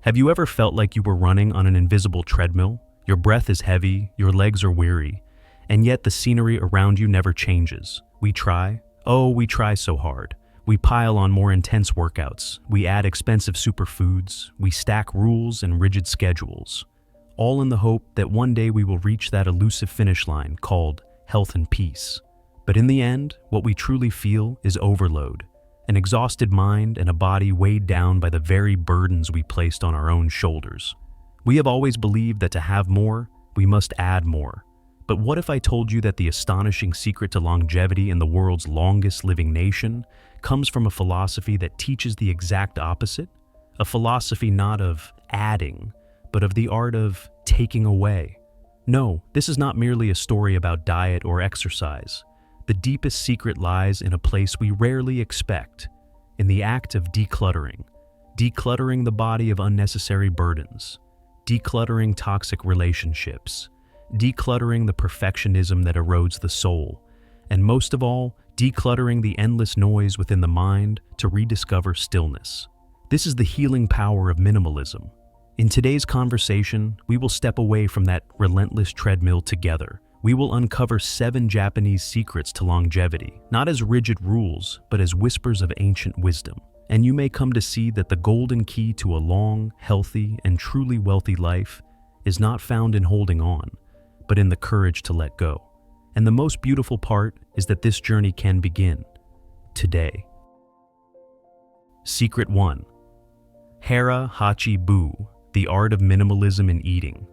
Have you ever felt like you were running on an invisible treadmill? Your breath is heavy, your legs are weary, and yet the scenery around you never changes. We try so hard. We pile on more intense workouts, we add expensive superfoods, we stack rules and rigid schedules, all in the hope that one day we will reach that elusive finish line called health and peace. But in the end, what we truly feel is overload, an exhausted mind and a body weighed down by the very burdens we placed on our own shoulders. We have always believed that to have more, we must add more. But what if I told you that the astonishing secret to longevity in the world's longest living nation comes from a philosophy that teaches the exact opposite? A philosophy not of adding, but of the art of taking away. No, this is not merely a story about diet or exercise. The deepest secret lies in a place we rarely expect, in the act of decluttering. Decluttering the body of unnecessary burdens, decluttering toxic relationships, decluttering the perfectionism that erodes the soul, and most of all, decluttering the endless noise within the mind to rediscover stillness. This is the healing power of minimalism. In today's conversation, we will step away from that relentless treadmill together. We will uncover 7 Japanese secrets to longevity, not as rigid rules, but as whispers of ancient wisdom. And you may come to see that the golden key to a long, healthy, and truly wealthy life is not found in holding on, but in the courage to let go. And the most beautiful part is that this journey can begin today. Secret 1. Hara Hachi Bu, the art of minimalism in eating.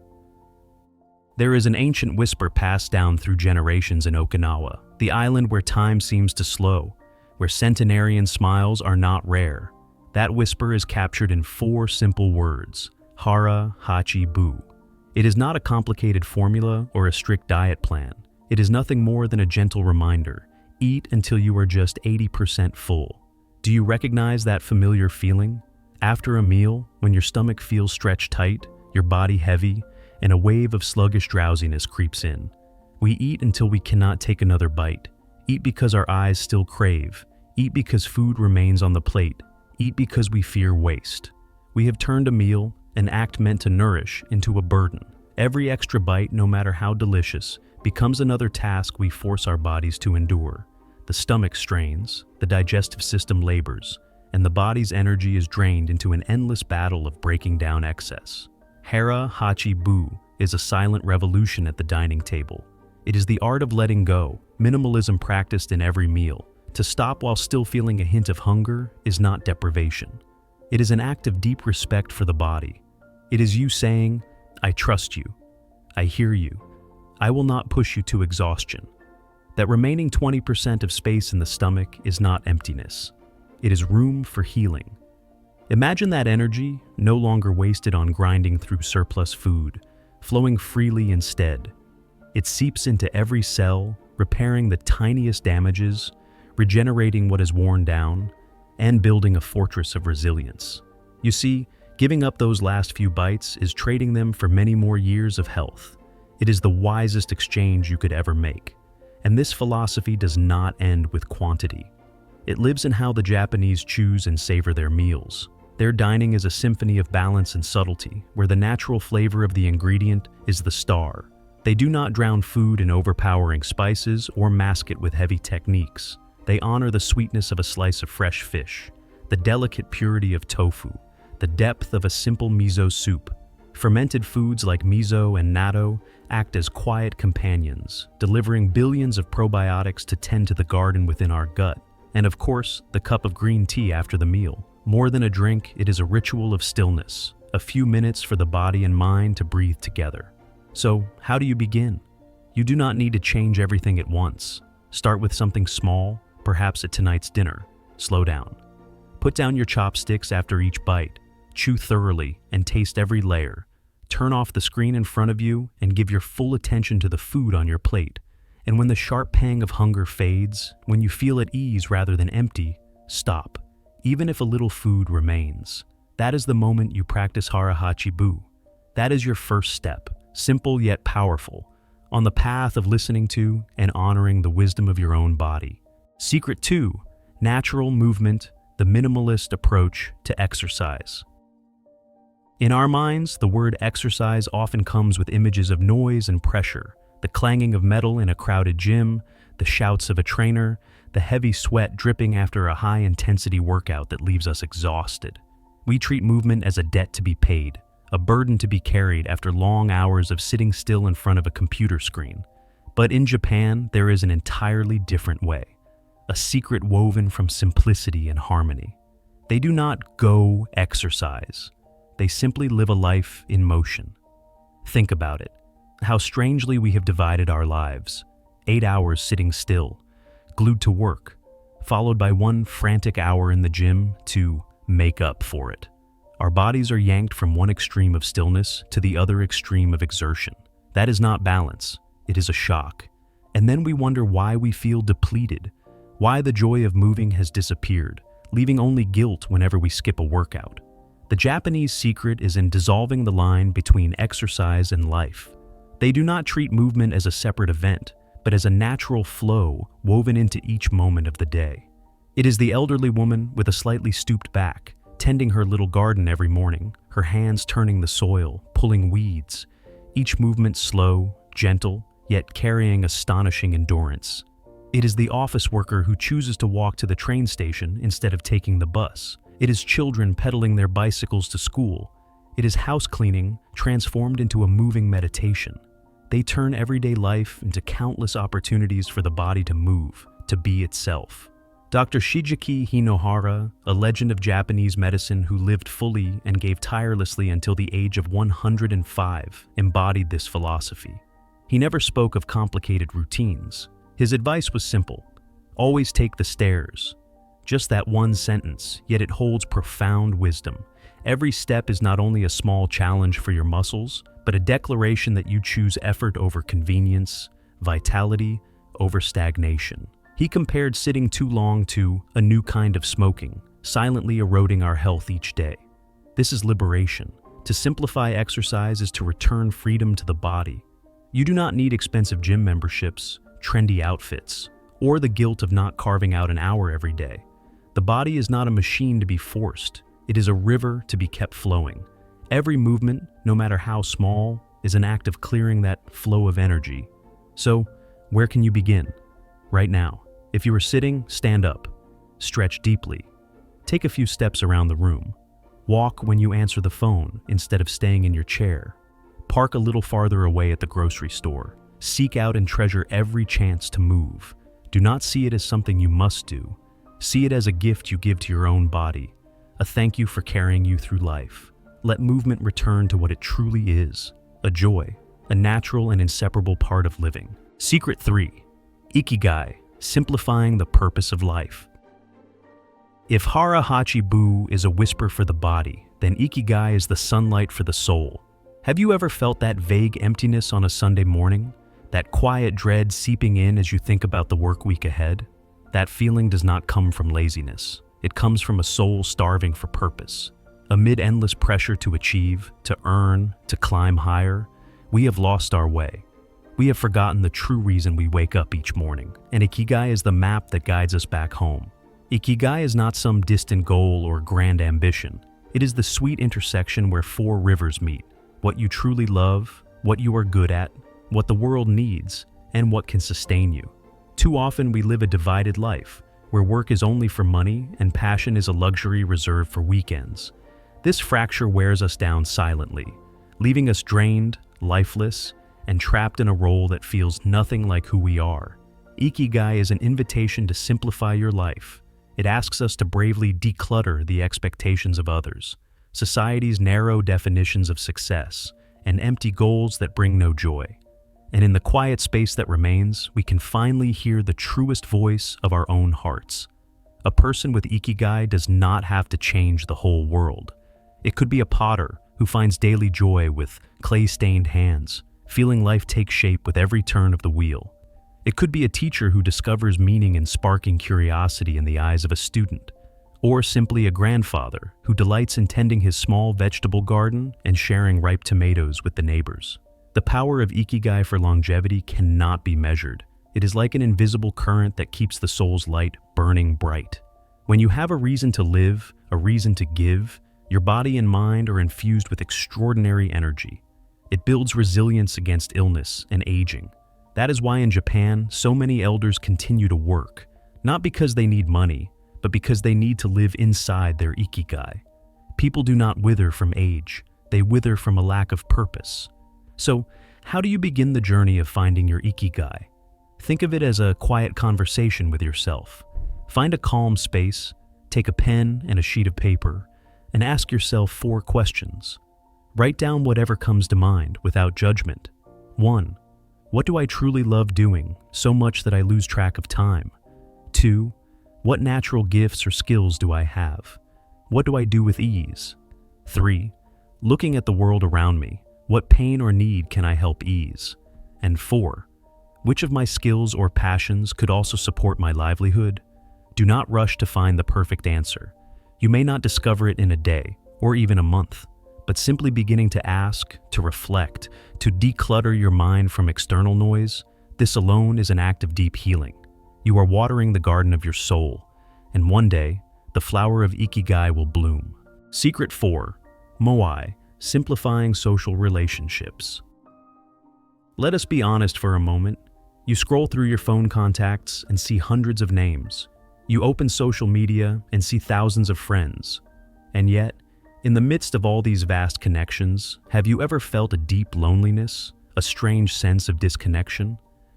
There is an ancient whisper passed down through generations in Okinawa, the island where time seems to slow, where centenarian smiles are not rare. That whisper is captured in 4 simple words: Hara Hachi Bu. It is not a complicated formula or a strict diet plan. It is nothing more than a gentle reminder: eat until you are just 80% full. Do you recognize that familiar feeling? After a meal, when your stomach feels stretched tight, your body heavy, and a wave of sluggish drowsiness creeps in. We eat until we cannot take another bite. Eat because our eyes still crave. Eat because food remains on the plate. Eat because we fear waste. We have turned a meal, an act meant to nourish, into a burden. Every extra bite, no matter how delicious, becomes another task we force our bodies to endure. The stomach strains, the digestive system labors, and the body's energy is drained into an endless battle of breaking down excess. Hara Hachi Bu is a silent revolution at the dining table. It is the art of letting go, minimalism practiced in every meal. To stop while still feeling a hint of hunger is not deprivation. It is an act of deep respect for the body. It is you saying, "I trust you. I hear you. I will not push you to exhaustion." That remaining 20% of space in the stomach is not emptiness. It is room for healing. Imagine that energy, no longer wasted on grinding through surplus food, flowing freely instead. It seeps into every cell, repairing the tiniest damages, regenerating what is worn down, and building a fortress of resilience. You see, giving up those last few bites is trading them for many more years of health. It is the wisest exchange you could ever make. And this philosophy does not end with quantity. It lives in how the Japanese choose and savor their meals. Their dining is a symphony of balance and subtlety, where the natural flavor of the ingredient is the star. They do not drown food in overpowering spices or mask it with heavy techniques. They honor the sweetness of a slice of fresh fish, the delicate purity of tofu, the depth of a simple miso soup. Fermented foods like miso and natto act as quiet companions, delivering billions of probiotics to tend to the garden within our gut. And of course, the cup of green tea after the meal. More than a drink, it is a ritual of stillness, a few minutes for the body and mind to breathe together. So, how do you begin? You do not need to change everything at once. Start with something small, perhaps at tonight's dinner. Slow down. Put down your chopsticks after each bite. Chew thoroughly and taste every layer. Turn off the screen in front of you and give your full attention to the food on your plate. And when the sharp pang of hunger fades, when you feel at ease rather than empty, stop. Even if a little food remains. That is the moment you practice Hara Hachi Bu. That is your first step, simple yet powerful, on the path of listening to and honoring the wisdom of your own body. Secret 2, natural movement, the minimalist approach to exercise. In our minds, the word exercise often comes with images of noise and pressure, the clanging of metal in a crowded gym, the shouts of a trainer, the heavy sweat dripping after a high-intensity workout that leaves us exhausted. We treat movement as a debt to be paid, a burden to be carried after long hours of sitting still in front of a computer screen. But in Japan, there is an entirely different way, a secret woven from simplicity and harmony. They do not go exercise. They simply live a life in motion. Think about it, how strangely we have divided our lives. 8 hours sitting still, glued to work, followed by one frantic hour in the gym to make up for it. Our bodies are yanked from one extreme of stillness to the other extreme of exertion. That is not balance, it is a shock. And then we wonder why we feel depleted, why the joy of moving has disappeared, leaving only guilt whenever we skip a workout. The Japanese secret is in dissolving the line between exercise and life. They do not treat movement as a separate event, but as a natural flow woven into each moment of the day. It is the elderly woman with a slightly stooped back, tending her little garden every morning, her hands turning the soil, pulling weeds, each movement slow, gentle, yet carrying astonishing endurance. It is the office worker who chooses to walk to the train station instead of taking the bus. It is children pedaling their bicycles to school. It is house cleaning transformed into a moving meditation. They turn everyday life into countless opportunities for the body to move, to be itself. Dr. Shigeki Hinohara, a legend of Japanese medicine who lived fully and gave tirelessly until the age of 105, embodied this philosophy. He never spoke of complicated routines. His advice was simple: always take the stairs. Just that one sentence, yet it holds profound wisdom. Every step is not only a small challenge for your muscles, but a declaration that you choose effort over convenience, vitality over stagnation. He compared sitting too long to a new kind of smoking, silently eroding our health each day. This is liberation. To simplify exercise is to return freedom to the body. You do not need expensive gym memberships, trendy outfits, or the guilt of not carving out an hour every day. The body is not a machine to be forced. It is a river to be kept flowing. Every movement, no matter how small, is an act of clearing that flow of energy. So, where can you begin? Right now. If you are sitting, stand up. Stretch deeply. Take a few steps around the room. Walk when you answer the phone instead of staying in your chair. Park a little farther away at the grocery store. Seek out and treasure every chance to move. Do not see it as something you must do. See it as a gift you give to your own body, a thank you for carrying you through life. Let movement return to what it truly is, a joy, a natural and inseparable part of living. Secret 3. Ikigai, simplifying the purpose of life. If Hara Hachi Bu is a whisper for the body, then Ikigai is the sunlight for the soul. Have you ever felt that vague emptiness on a Sunday morning? That quiet dread seeping in as you think about the work week ahead? That feeling does not come from laziness. It comes from a soul starving for purpose. Amid endless pressure to achieve, to earn, to climb higher, we have lost our way. We have forgotten the true reason we wake up each morning, and Ikigai is the map that guides us back home. Ikigai is not some distant goal or grand ambition. It is the sweet intersection where 4 rivers meet: what you truly love, what you are good at, what the world needs, and what can sustain you. Too often we live a divided life, where work is only for money and passion is a luxury reserved for weekends. This fracture wears us down silently, leaving us drained, lifeless, and trapped in a role that feels nothing like who we are. Ikigai is an invitation to simplify your life. It asks us to bravely declutter the expectations of others, society's narrow definitions of success, and empty goals that bring no joy. And in the quiet space that remains, we can finally hear the truest voice of our own hearts. A person with Ikigai does not have to change the whole world. It could be a potter who finds daily joy with clay-stained hands, feeling life take shape with every turn of the wheel. It could be a teacher who discovers meaning in sparking curiosity in the eyes of a student, or simply a grandfather who delights in tending his small vegetable garden and sharing ripe tomatoes with the neighbors. The power of Ikigai for longevity cannot be measured. It is like an invisible current that keeps the soul's light burning bright. When you have a reason to live, a reason to give, Your body and mind are infused with extraordinary energy. It builds resilience against illness and aging. That is why in Japan, so many elders continue to work, not because they need money, but because they need to live inside their Ikigai. People do not wither from age, they wither from a lack of purpose. So, how do you begin the journey of finding your Ikigai? Think of it as a quiet conversation with yourself. Find a calm space, take a pen and a sheet of paper, and ask yourself 4 questions. Write down whatever comes to mind without judgment. 1. What do I truly love doing, so much that I lose track of time? 2. What natural gifts or skills do I have? What do I do with ease? 3. Looking at the world around me, what pain or need can I help ease? And 4. Which of my skills or passions could also support my livelihood? Do not rush to find the perfect answer. You may not discover it in a day or even a month, but simply beginning to ask, to reflect, to declutter your mind from external noise, this alone is an act of deep healing. You are watering the garden of your soul, and one day, the flower of Ikigai will bloom. Secret 4. Moai, simplifying social relationships. Let us be honest for a moment. You scroll through your phone contacts and see hundreds of names. You open social media and see thousands of friends. And yet, in the midst of all these vast connections, have you ever felt a deep loneliness, a strange sense of disconnection?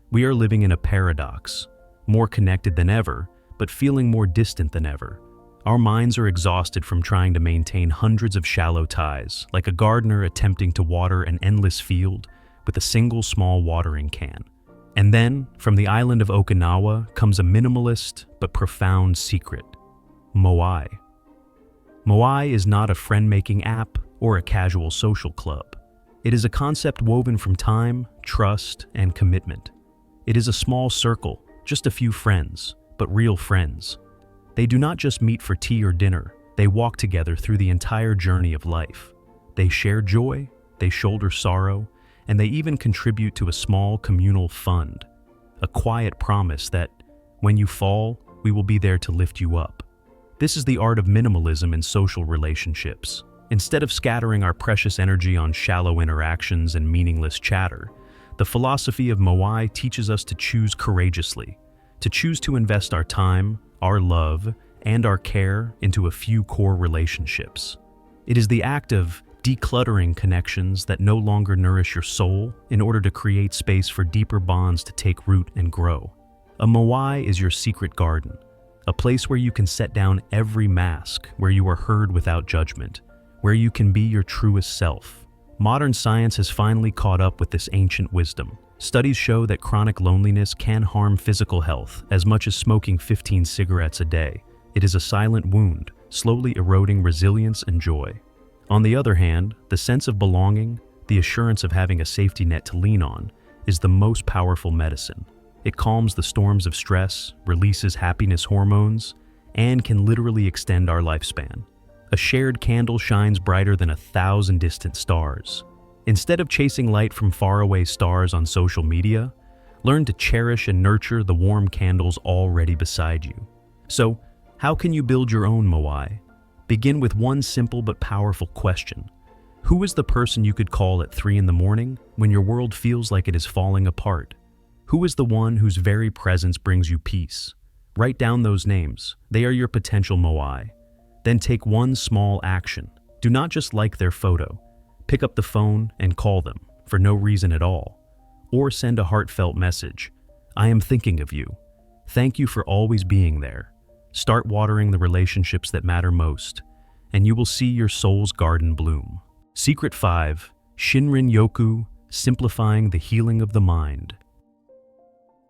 We are living in a paradox, more connected than ever, but feeling more distant than ever. Our minds are exhausted from trying to maintain hundreds of shallow ties, like a gardener attempting to water an endless field with a single small watering can. And then, from the island of Okinawa, comes a minimalist but profound secret: Moai. Moai is not a friend-making app or a casual social club. It is a concept woven from time, trust, and commitment. It is a small circle, just a few friends, but real friends. They do not just meet for tea or dinner, they walk together through the entire journey of life. They share joy, they shoulder sorrow, and they even contribute to a small communal fund, a quiet promise that, when you fall, we will be there to lift you up. This is the art of minimalism in social relationships. Instead of scattering our precious energy on shallow interactions and meaningless chatter, the philosophy of Moai teaches us to choose courageously, to choose to invest our time, our love, and our care into a few core relationships. It is the act of decluttering connections that no longer nourish your soul in order to create space for deeper bonds to take root and grow. A Moai is your secret garden, a place where you can set down every mask, where you are heard without judgment, where you can be your truest self. Modern science has finally caught up with this ancient wisdom. Studies show that chronic loneliness can harm physical health as much as smoking 15 cigarettes a day. It is a silent wound, slowly eroding resilience and joy. On the other hand, the sense of belonging, the assurance of having a safety net to lean on, is the most powerful medicine. It calms the storms of stress, releases happiness hormones, and can literally extend our lifespan. A shared candle shines brighter than 1,000 distant stars. Instead of chasing light from faraway stars on social media, learn to cherish and nurture the warm candles already beside you. So, how can you build your own Moai? Begin with one simple but powerful question. Who is the person you could call at 3 in the morning when your world feels like it is falling apart? Who is the one whose very presence brings you peace? Write down those names. They are your potential Moai. Then take one small action. Do not just like their photo. Pick up the phone and call them, for no reason at all. Or send a heartfelt message. I am thinking of you. Thank you for always being there. Start watering the relationships that matter most, and you will see your soul's garden bloom. Secret 5. Shinrin-yoku, simplifying the healing of the mind.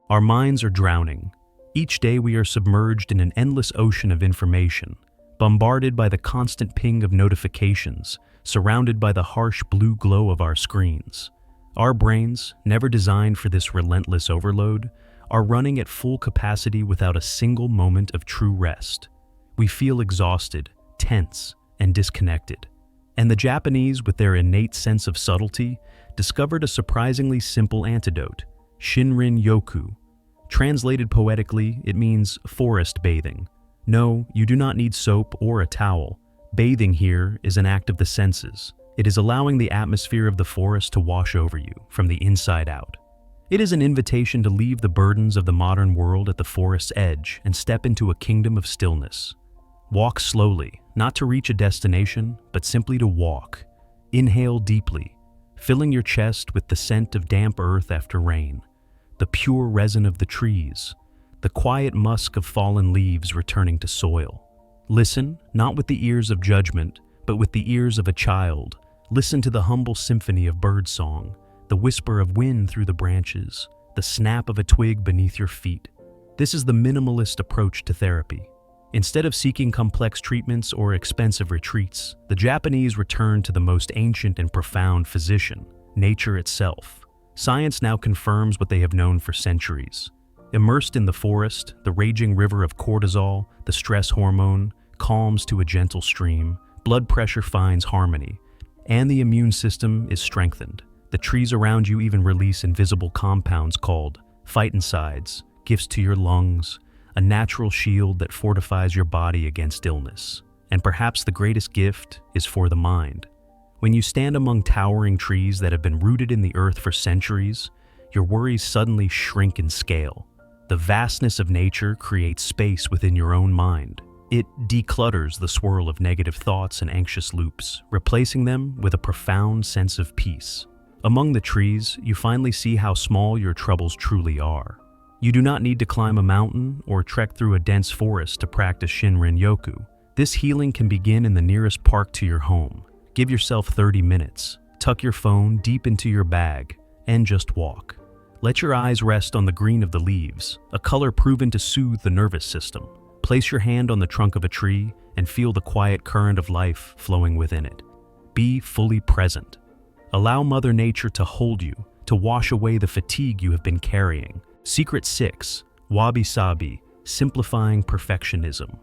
Our minds are drowning. Each day we are submerged in an endless ocean of information, bombarded by the constant ping of notifications, surrounded by the harsh blue glow of our screens. Our brains, never designed for this relentless overload, are running at full capacity without a single moment of true rest. We feel exhausted, tense, and disconnected. And the Japanese, with their innate sense of subtlety, discovered a surprisingly simple antidote: Shinrin-yoku. Translated poetically, it means forest bathing. No, you do not need soap or a towel. Bathing here is an act of the senses. It is allowing the atmosphere of the forest to wash over you from the inside out. It is an invitation to leave the burdens of the modern world at the forest's edge and step into a kingdom of stillness. Walk slowly, not to reach a destination, but simply to walk. Inhale deeply, filling your chest with the scent of damp earth after rain, the pure resin of the trees, the quiet musk of fallen leaves returning to soil. Listen, not with the ears of judgment, but with the ears of a child. Listen to the humble symphony of birdsong, the whisper of wind through the branches, the snap of a twig beneath your feet. This is the minimalist approach to therapy. Instead of seeking complex treatments or expensive retreats, the Japanese return to the most ancient and profound physician, nature itself. Science now confirms what they have known for centuries. Immersed in the forest, the raging river of cortisol, the stress hormone, calms to a gentle stream, blood pressure finds harmony, and the immune system is strengthened. The trees around you even release invisible compounds called phytoncides, gifts to your lungs, a natural shield that fortifies your body against illness. And perhaps the greatest gift is for the mind. When you stand among towering trees that have been rooted in the earth for centuries, your worries suddenly shrink in scale. The vastness of nature creates space within your own mind. It declutters the swirl of negative thoughts and anxious loops, replacing them with a profound sense of peace. Among the trees, you finally see how small your troubles truly are. You do not need to climb a mountain or trek through a dense forest to practice Shinrin-yoku. This healing can begin in the nearest park to your home. Give yourself 30 minutes, tuck your phone deep into your bag, and just walk. Let your eyes rest on the green of the leaves, a color proven to soothe the nervous system. Place your hand on the trunk of a tree and feel the quiet current of life flowing within it. Be fully present. Allow Mother Nature to hold you, to wash away the fatigue you have been carrying. Secret 6. Wabi-sabi, simplifying perfectionism.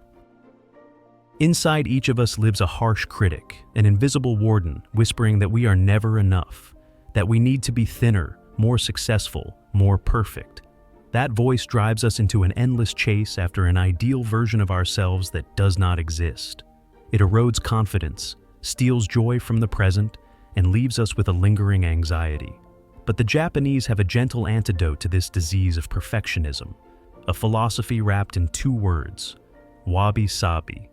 Inside each of us lives a harsh critic, an invisible warden whispering that we are never enough, that we need to be thinner, more successful, more perfect. That voice drives us into an endless chase after an ideal version of ourselves that does not exist. It erodes confidence, steals joy from the present, and leaves us with a lingering anxiety. But the Japanese have a gentle antidote to this disease of perfectionism, a philosophy wrapped in 2 words, wabi-sabi.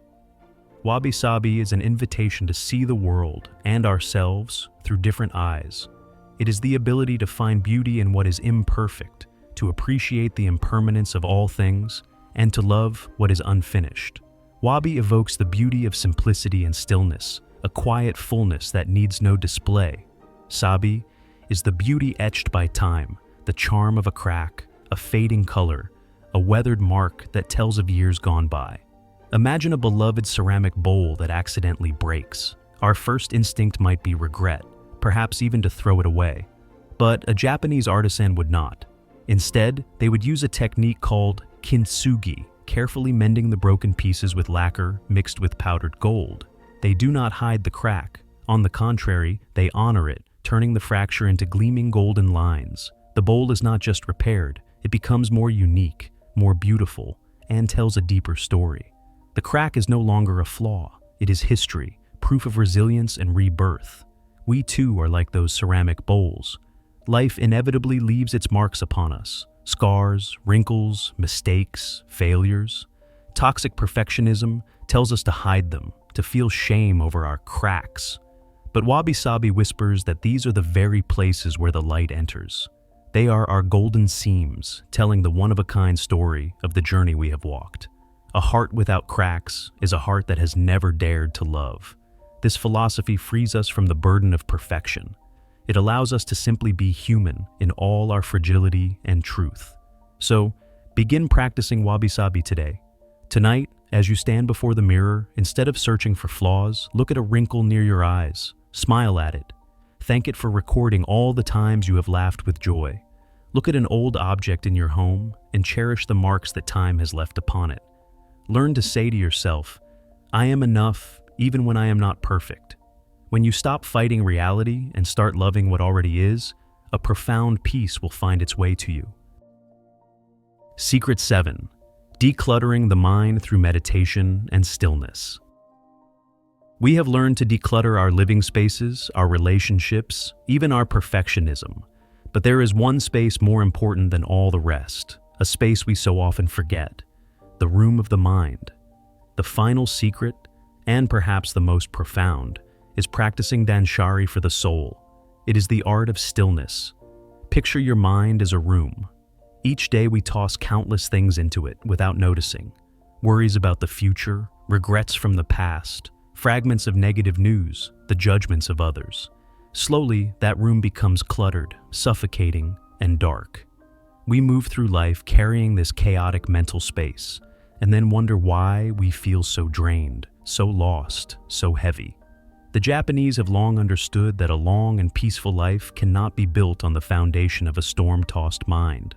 Wabi-sabi is an invitation to see the world and ourselves through different eyes. It is the ability to find beauty in what is imperfect, to appreciate the impermanence of all things, and to love what is unfinished. Wabi evokes the beauty of simplicity and stillness, a quiet fullness that needs no display. Sabi is the beauty etched by time, the charm of a crack, a fading color, a weathered mark that tells of years gone by. Imagine a beloved ceramic bowl that accidentally breaks. Our first instinct might be regret, perhaps even to throw it away. But a Japanese artisan would not. Instead, they would use a technique called kintsugi, carefully mending the broken pieces with lacquer mixed with powdered gold. They do not hide the crack. On the contrary, they honor it, turning the fracture into gleaming golden lines. The bowl is not just repaired, it becomes more unique, more beautiful, and tells a deeper story. The crack is no longer a flaw, it is history, proof of resilience and rebirth. We too are like those ceramic bowls. Life inevitably leaves its marks upon us, scars, wrinkles, mistakes, failures. Toxic perfectionism tells us to hide them, to feel shame over our cracks. But wabi-sabi whispers that these are the very places where the light enters. They are our golden seams, telling the one-of-a-kind story of the journey we have walked. A heart without cracks is a heart that has never dared to love. This philosophy frees us from the burden of perfection. It allows us to simply be human in all our fragility and truth. So, begin practicing wabi-sabi today. Tonight, as you stand before the mirror, instead of searching for flaws, look at a wrinkle near your eyes. Smile at it. Thank it for recording all the times you have laughed with joy. Look at an old object in your home and cherish the marks that time has left upon it. Learn to say to yourself, I am enough even when I am not perfect. When you stop fighting reality and start loving what already is, a profound peace will find its way to you. Secret 7. Decluttering the mind through meditation and stillness. We have learned to declutter our living spaces, our relationships, even our perfectionism. But there is one space more important than all the rest, a space we so often forget, the room of the mind. The final secret, and perhaps the most profound, is practicing danshari for the soul. It is the art of stillness. Picture your mind as a room. Each day we toss countless things into it without noticing. Worries about the future, regrets from the past, fragments of negative news, the judgments of others. Slowly, that room becomes cluttered, suffocating, and dark. We move through life carrying this chaotic mental space, and then wonder why we feel so drained, so lost, so heavy. The Japanese have long understood that a long and peaceful life cannot be built on the foundation of a storm-tossed mind.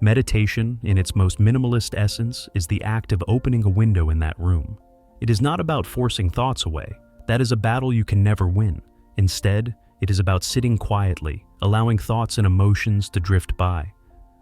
Meditation, in its most minimalist essence, is the act of opening a window in that room. It is not about forcing thoughts away. That is a battle you can never win. Instead, it is about sitting quietly, allowing thoughts and emotions to drift by.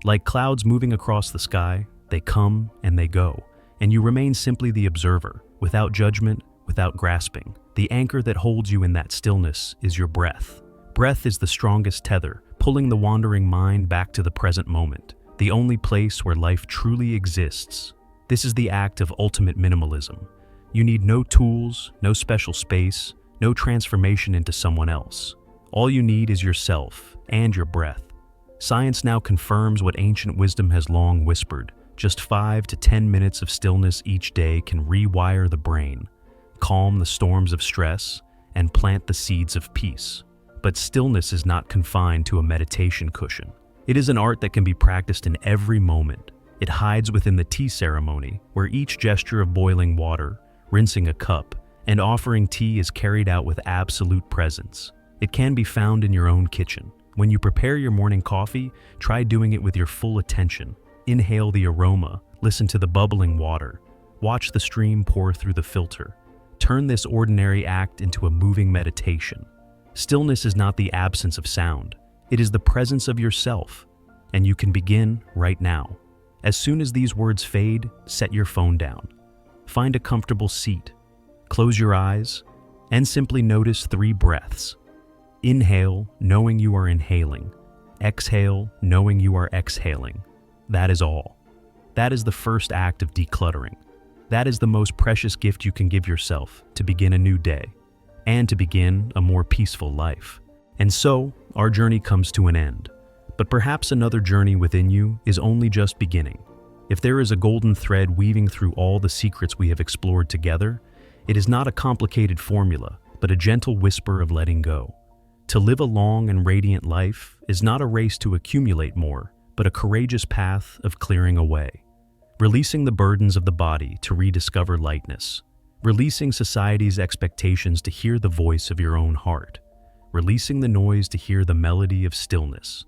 Like clouds moving across the sky, they come and they go, and you remain simply the observer, without judgment, without grasping. The anchor that holds you in that stillness is your breath. Breath is the strongest tether, pulling the wandering mind back to the present moment, the only place where life truly exists. This is the act of ultimate minimalism. You need no tools, no special space, no transformation into someone else. All you need is yourself and your breath. Science now confirms what ancient wisdom has long whispered. Just 5 to 10 minutes of stillness each day can rewire the brain, calm the storms of stress, and plant the seeds of peace. But stillness is not confined to a meditation cushion. It is an art that can be practiced in every moment. It hides within the tea ceremony, where each gesture of boiling water, rinsing a cup, and offering tea is carried out with absolute presence. It can be found in your own kitchen. When you prepare your morning coffee, try doing it with your full attention. Inhale the aroma, listen to the bubbling water, watch the stream pour through the filter. Turn this ordinary act into a moving meditation. Stillness is not the absence of sound. It is the presence of yourself, and you can begin right now. As soon as these words fade, set your phone down. Find a comfortable seat, close your eyes, and simply notice 3 breaths. Inhale, knowing you are inhaling. Exhale, knowing you are exhaling. That is all. That is the first act of decluttering. That is the most precious gift you can give yourself to begin a new day, and to begin a more peaceful life. And so, our journey comes to an end. But perhaps another journey within you is only just beginning. If there is a golden thread weaving through all the secrets we have explored together, it is not a complicated formula, but a gentle whisper of letting go. To live a long and radiant life is not a race to accumulate more, but a courageous path of clearing away. Releasing the burdens of the body to rediscover lightness. Releasing society's expectations to hear the voice of your own heart. Releasing the noise to hear the melody of stillness.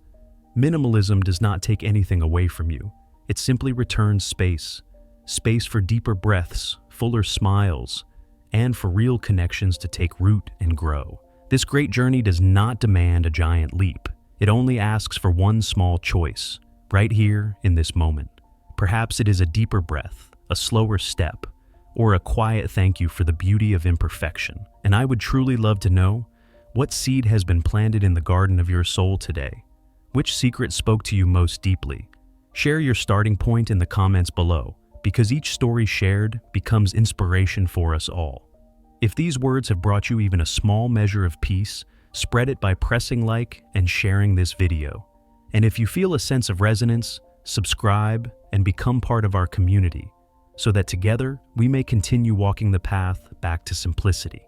Minimalism does not take anything away from you. It simply returns space. Space for deeper breaths, fuller smiles, and for real connections to take root and grow. This great journey does not demand a giant leap. It only asks for one small choice, right here in this moment. Perhaps it is a deeper breath, a slower step, or a quiet thank you for the beauty of imperfection. And I would truly love to know, what seed has been planted in the garden of your soul today? Which secret spoke to you most deeply? Share your starting point in the comments below, because each story shared becomes inspiration for us all. If these words have brought you even a small measure of peace, spread it by pressing like and sharing this video. And if you feel a sense of resonance, subscribe and become part of our community, so that together we may continue walking the path back to simplicity.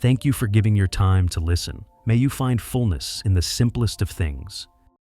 Thank you for giving your time to listen. May you find fullness in the simplest of things.